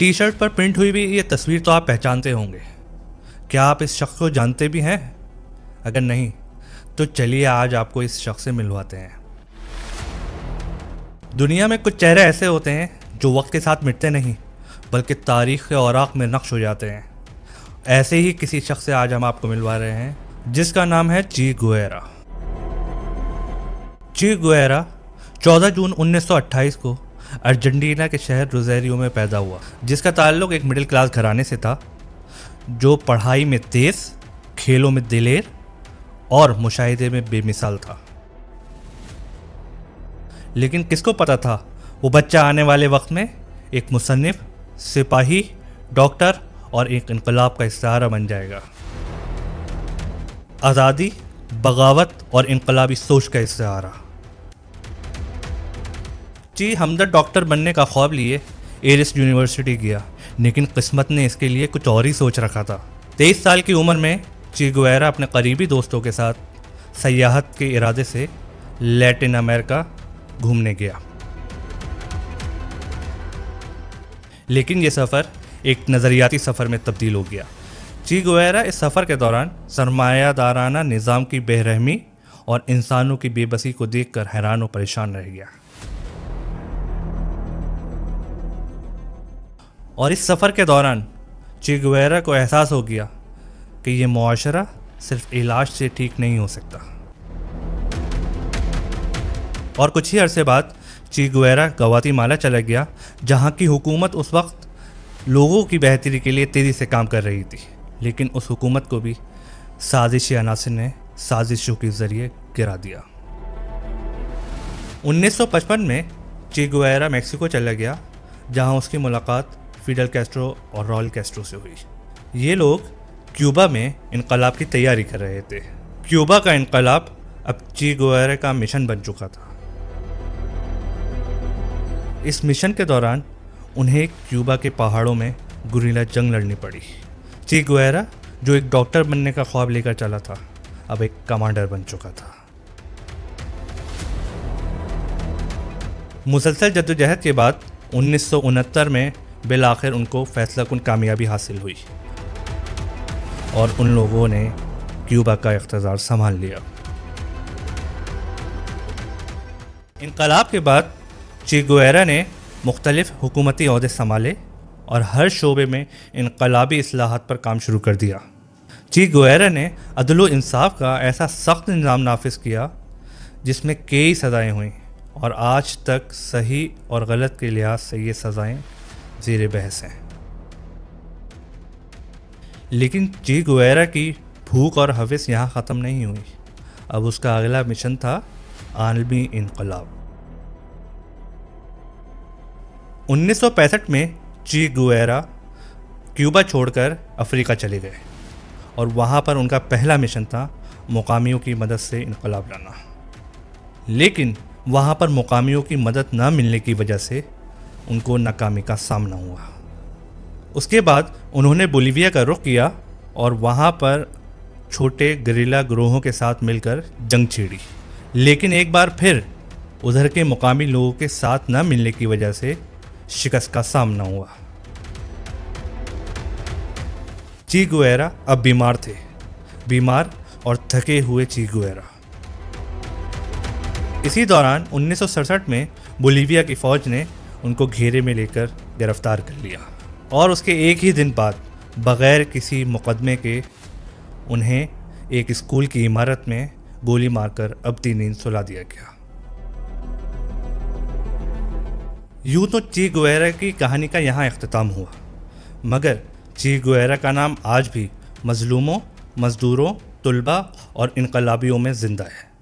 T shirt पर print हुई भी ये तस्वीर तो आप पहचानते होंगे। क्या आप इस शख्स को जानते भी हैं? अगर नहीं तो चलिए आज आपको इस शख्स से मिलवाते हैं। दुनिया में कुछ चेहरे ऐसे होते हैं जो वक्त के साथ मिटते नहीं बल्कि तारीख़ के औराक में नक्श हो जाते हैं। ऐसे ही किसी शख्स से आज हम आपको मिलवा रहे हैं जिसका नाम है चे गुएरा। चे गुएरा 14 जून 1928 को अर्जेंटीना के शहर रोज़ेरियो में पैदा हुआ, जिसका ताल्लुक़ एक मिडिल क्लास घराने से था जो पढ़ाई में तेज़, खेलों में दिलेर और मुशाहिदे में बेमिसाल था। लेकिन किसको पता था वो बच्चा आने वाले वक्त में एक मुसन्निफ, सिपाही, डॉक्टर और एक इनकलाब का इस्तारा बन जाएगा। आज़ादी, बगावत और इनकलाबी सोच का इस्तारा। चे हमदर्द डॉक्टर बनने का ख्वाब लिए एरिस यूनिवर्सिटी गया, लेकिन किस्मत ने इसके लिए कुछ और ही सोच रखा था। 23 साल की उम्र में चे गुएरा अपने करीबी दोस्तों के साथ सयाहत के इरादे से लैटिन अमेरिका घूमने गया। लेकिन यह सफ़र एक नज़रियाती सफ़र में तब्दील हो गया। चे गुएरा इस सफ़र के दौरान सरमायादाराना निज़ाम की बेरहमी और इंसानों की बेबसी को देखकर हैरान और परेशान रह गया। और इस सफ़र के दौरान चे गुएरा को एहसास हो गया कि ये मुआशरा सिर्फ इलाज से ठीक नहीं हो सकता। और कुछ ही अरसे बाद चे गुएरा ग्वाटेमाला चला गया, जहाँ की हुकूमत उस वक्त लोगों की बेहतरी के लिए तेज़ी से काम कर रही थी। लेकिन उस हुकूमत को भी साजिशी अनासिर ने साजिशों के ज़रिए गिरा दिया। 1955 में चे गुएरा मेक्सिको चला गया, जहाँ उसकी मुलाकात फिडेल कैस्ट्रो और राउल कैस्ट्रो से हुई। ये लोग क्यूबा में इनकलाब की तैयारी कर रहे थे। क्यूबा का इनकलाब अब चे गुएरा का मिशन बन चुका था। इस मिशन के दौरान उन्हें क्यूबा के पहाड़ों में गुरिल्ला जंग लड़नी पड़ी। चे गुएरा जो एक डॉक्टर बनने का ख्वाब लेकर चला था, अब एक कमांडर बन चुका था। मुसलसल जद्दोजहद के बाद 1969 में बिल आखिर उनको फैसलाकुन कामयाबी हासिल हुई और उन लोगों ने क्यूबा का इख्तियार संभाल लिया। इनकलाब के बाद चे गुएरा ने मुख्तलिफ हुकूमती ओहदे संभाले और हर शोबे में इनकलाबी इस्लाहात पर काम शुरू कर दिया। चे गुएरा ने अदल व इंसाफ का ऐसा सख्त निज़ाम नाफिज किया जिसमें कई सज़ाएँ हुईं और आज तक सही और गलत के लिहाज से ये सज़ाएँ ज़ेर बहस हैं। लेकिन चे गुएरा की भूख और हवस यहाँ ख़त्म नहीं हुई। अब उसका अगला मिशन था आलमी इनकलाब। 1965 में चे गुएरा क्यूबा छोड़कर अफ्रीका चले गए और वहाँ पर उनका पहला मिशन था मुकामियों की मदद से इनकलाब लाना। लेकिन वहाँ पर मुकामियों की मदद न मिलने की वजह से उनको नाकामी का सामना हुआ। उसके बाद उन्होंने बोलीविया का रुख किया और वहाँ पर छोटे गरिल्ला ग्रोहों के साथ मिलकर जंग छेड़ी। लेकिन एक बार फिर उधर के मुकामी लोगों के साथ न मिलने की वजह से शिकस्त का सामना हुआ। चे गुएरा अब बीमार थे, बीमार और थके हुए चे गुएरा। इसी दौरान 1967 में बोलीविया की फ़ौज ने उनको घेरे में लेकर गिरफ्तार कर लिया और उसके एक ही दिन बाद बग़ैर किसी मुकदमे के उन्हें एक स्कूल की इमारत में गोली मारकर अबदी नींद सुला दिया गया। यूँ तो चे गुएरा की कहानी का यहाँ इख्तिताम हुआ, मगर चे गुएरा का नाम आज भी मज़लूमों, मज़दूरों, तुलबा और इनकलाबियों में ज़िंदा है।